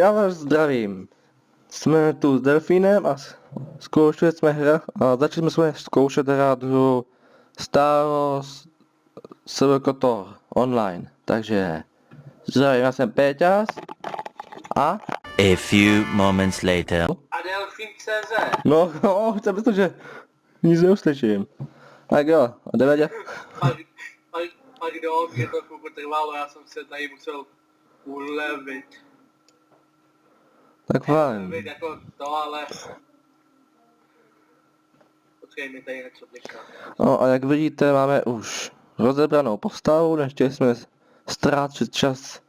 Já vás zdravím. Jsme tu s Delfínem a zkoušeli jsme hra a začali jsme zkoušet hrát hru Star Wars Kotor online. Takže zdravím, já jsem Péťas a... A few moments later. A Delfín.cz. No, jsem myslel, že nic neuslyším. Tak jo, jdeme dělat. Pardon, mě to chvilku trvalo, já jsem se tady musel ulevit. Tak fajn. Ulevit jako to, ale... Počkej, mi tady něco bliká. No a jak vidíte, máme už rozebranou postavu, nechtěli jsme ztrácet čas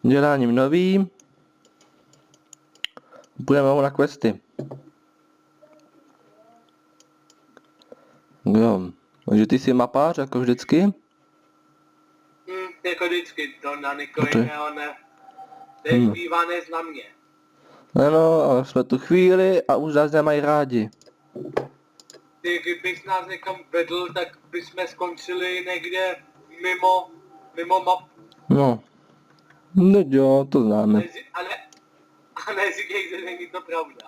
děláním novým. Budeme na questy. Jo, takže ty jsi mapář, jako vždycky? Jako vždycky, to na nikoho jiného ne. Teď bývá na mě. Ano, ale jsme tu chvíli a už nás nemají rádi. Ty, kdybych nás někam vedl, tak bychom skončili někde mimo mapu. No jo, to známe. A neříkej, že není to pravda.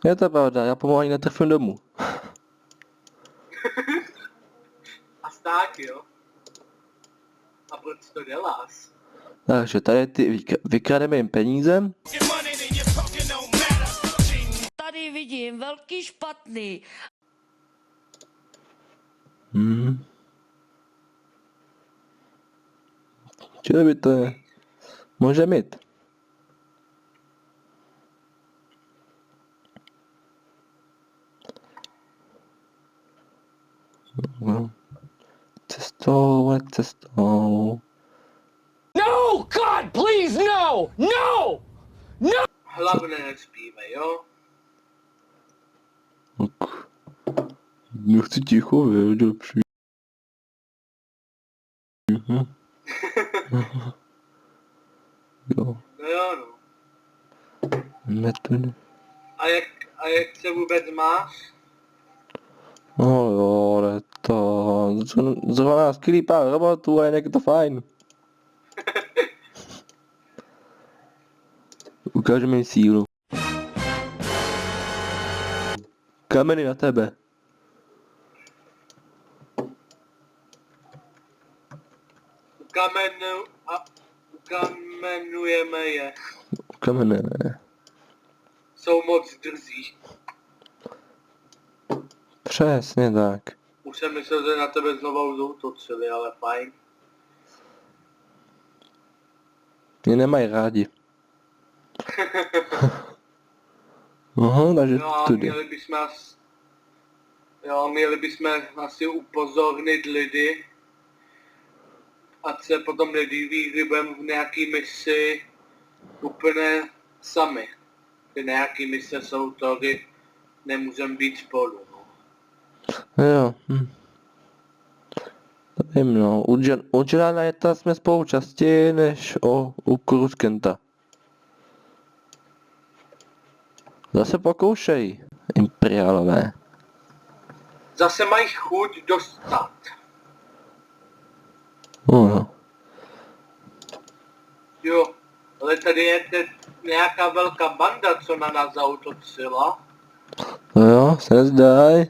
Je to pravda, já pomalu ani netrfím domů. A tak jo. A proč to děláš? Takže tady ty vykrademe jim peníze. Tady vidím velký špatný. Čili by to je? Může mít. No. Cestou. No, God, please, no! No! No! Hlavně nespívej, jo? Nechci ticho, věděl přijít. Jo. No jo, no. Metody. A jak se vůbec máš? No jo, ale to... Zrovna skvělý pár robotů a jinak je to fajn. Ukáže mi sílu. Kameny na tebe. Ukamenujeme je. Kamene. Jsou moc drzí. Přesně tak. Už jsem myslel, že na tebe znovu zautočili, ale fajn. Mě nemají rádi. Aha, takže No a tudy. měli bychom asi upozornit lidi, ať se potom nedíví, kdy budeme v nějaký misi úplně sami. Ty nějaký mise jsou to, kdy nemůžeme být spolu. No. Jo. To vím, no. U Jelana Jetta jsme spolu častěji než u Kruskenta. Zase pokoušej, imperiálové. Zase mají chuť dostat. No. Jo, ale tady je nějaká velká banda, co na nás zautočila. No jo, se nezdaj.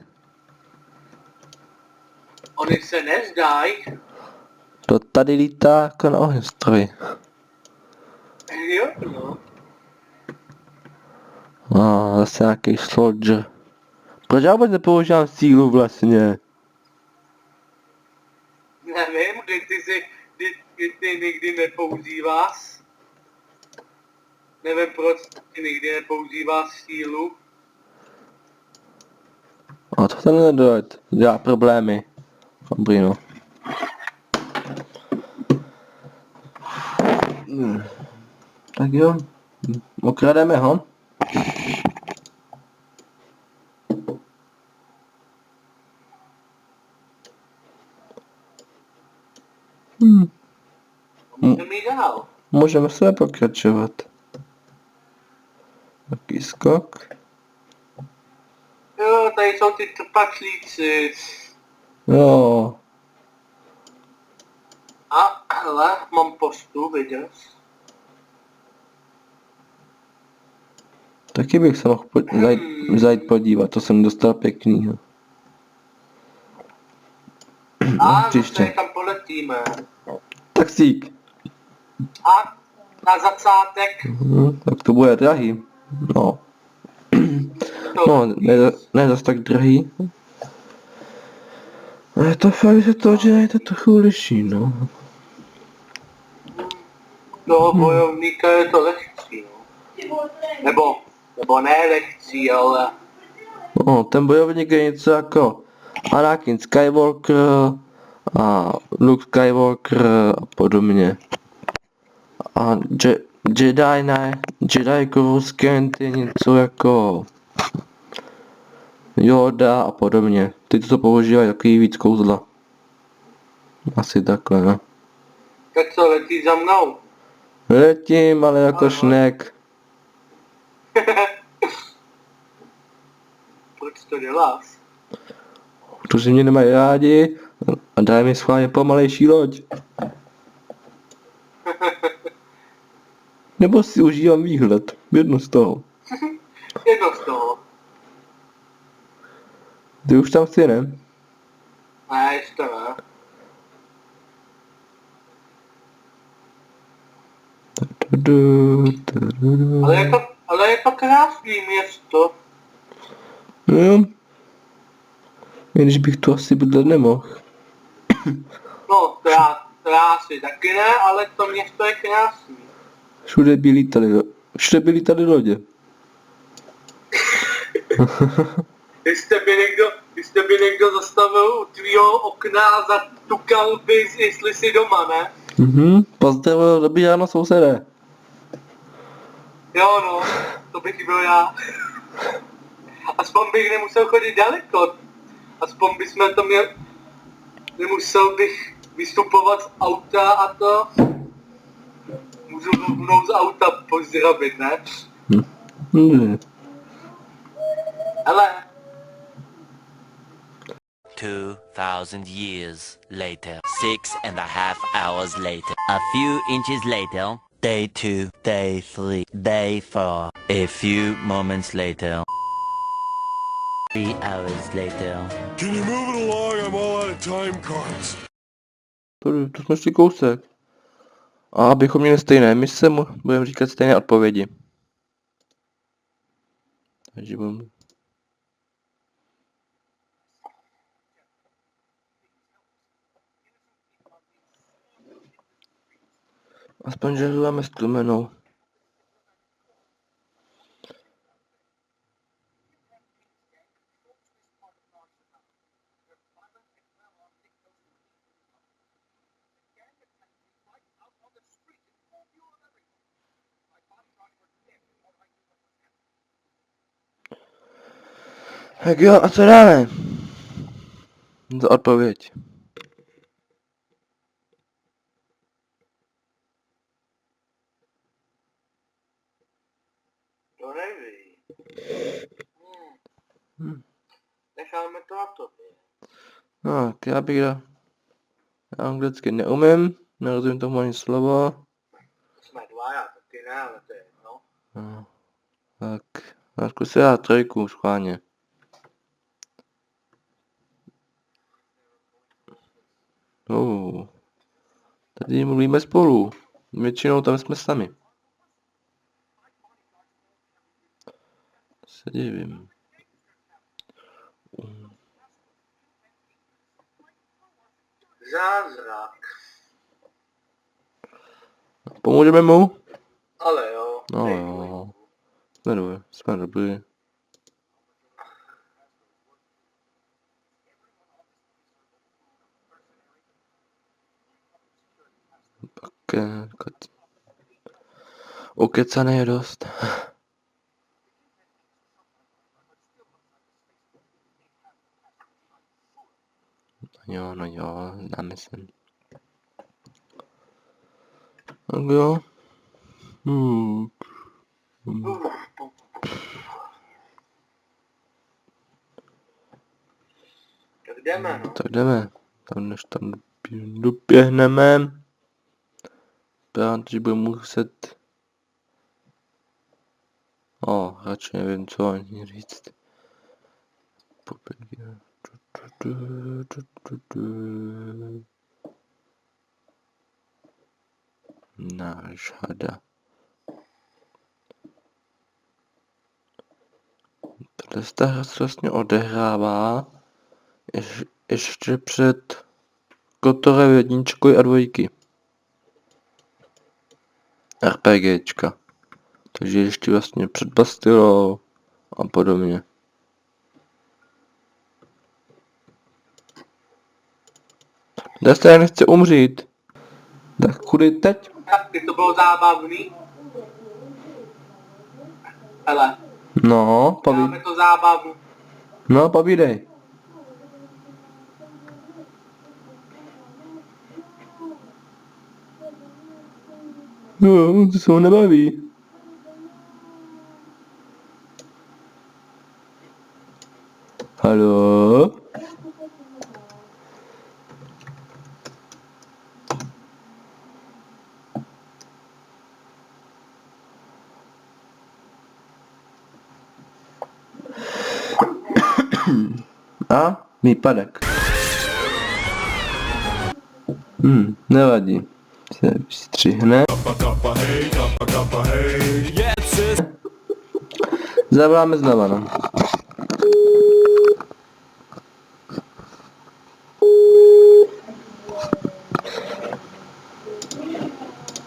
Oni se nezdají. To tady lítá jako na ohňostroj. Jo, no. A zase nějaký soldier. Proč já vůbec nepoužívám sílu vlastně? Nevím, kdy ty nikdy nepoužíváš. Nevím, proč ty nikdy nepoužíváš sílu. A to ten nedojde. Dělá problémy. Dobrý no. Tak jo. Okrademe ho. Můžeme jít dál. Můžeme se pokračovat. Taký skok. Jo, tady jsou ty trpaslíci. Jo. A hele, mám postu, viděl? Taky bych se mohl zajít podívat, to jsem dostal pěkný. A zase příště. někam poletíme. Taxík. A na začátek Tak to bude drahý. No. to No, ne zas tak drahý. Ale to fakt, že to dělejte trochu liší, no. toho bojovníka je to lehčí, no. Nebo ne lehčí, ale No, ten bojovník je něco jako Anakin Skywalker a Luke Skywalker a podobně. A Jedi ne, Jedi Coruscant je něco jako Yoda a podobně. Ty to používají takový víc kouzla. Asi takhle, no. tak co, letí za mnou? Letím, ale jako šnek. Proč to děláš? Protože mě nemají rádi a dají mi schválně pomalejší loď. Nebo si užívám výhled. Jedno z toho. Jedno z toho. Ty už tam chci, ne? Ne, ještě ne. Ale je to krásný město. No jo. I když bych tu asi bydlet nemohl. No, krásný taky ne, ale to město je krásný. Všude by lítaly lodě. Když by někdo zastavil u tvýho okna a zatukal bys, jestli jsi doma, ne? Pozdravil, dobrý ráno, sousedé. Jo no, to bych byl já. Aspoň bych nemusel chodit daleko. Aspoň bychom to měli... Nemusel bych vystupovat z auta a to... Můžu rovnou z auta pozdravit, ne? Ne. Hele, 2,000 years later. 6.5 hours later. A few inches later. Day 2, day 3, day 4. A few moments later. 3 hours later. Can you move it along? I'm all out of time cards. To jsme šli kousek. A abychom měli stejné mise, budeme říkat stejné odpovědi. Takže budeme... Aspoň žehlujeme s tlumenou. Tak jo, a co dáme? Za odpověď. to neví. Necháme to na tobě. No, tak já bych dal... Já anglicky neumím, nerozumím tomu ani slovo. Jsme dva, já taky ne, ale to je jedno. No, tak, já zkusím dát 3 schválně. Tady mluvíme spolu. Většinou tam jsme sami. Se divím. Zázrak. Pomůžeme mu? Ale jo. No nejdu. jo. Jsme dobrý. Ukecaný je dost. No jo, známe se. Tak jo. Tak jdeme, no. Tak jdeme. Tam než tam doběhneme. Protože budeme muset... Radši nevím, co ani říct. Náš hada. Ta hra se vlastně odehrává ještě před Kotorem 1 a 2. RPGčka. Takže ještě vlastně před Bastillou a podobně. Desta, já nechci umřít. Tak kudy teď? Tak, by to bylo zábavný. Hele, No, máme to zábavu. No, povídej. No, to se ho nebaví. Haló? A? Výpadek. Nevadí. Se vystřihne. Zavoláme znova, no.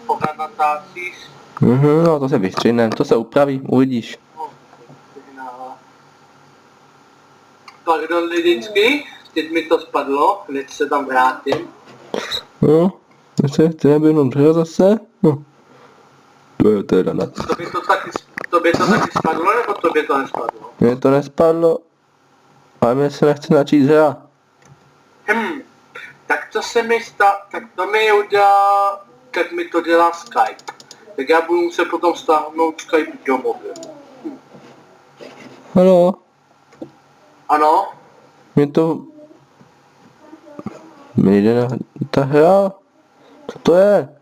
Pořád natáčíš. No to se vystřihne, to se upraví, uvidíš. Pardon lidičky, teď mi to spadlo, hned se tam vrátím. No, chce naběhnout hra zase? No. To je teda na. Tobě to taky spadlo, nebo tobě to nespadlo? Mně to nespadlo, ale mě se nechce načít hra. Tak to se mi tak to mi udělá, tak mi to dělá Skype. Tak já budu muset potom stáhnout Skype do mobilu. Haló? Ano? Mně jde na ta hra? Co to je?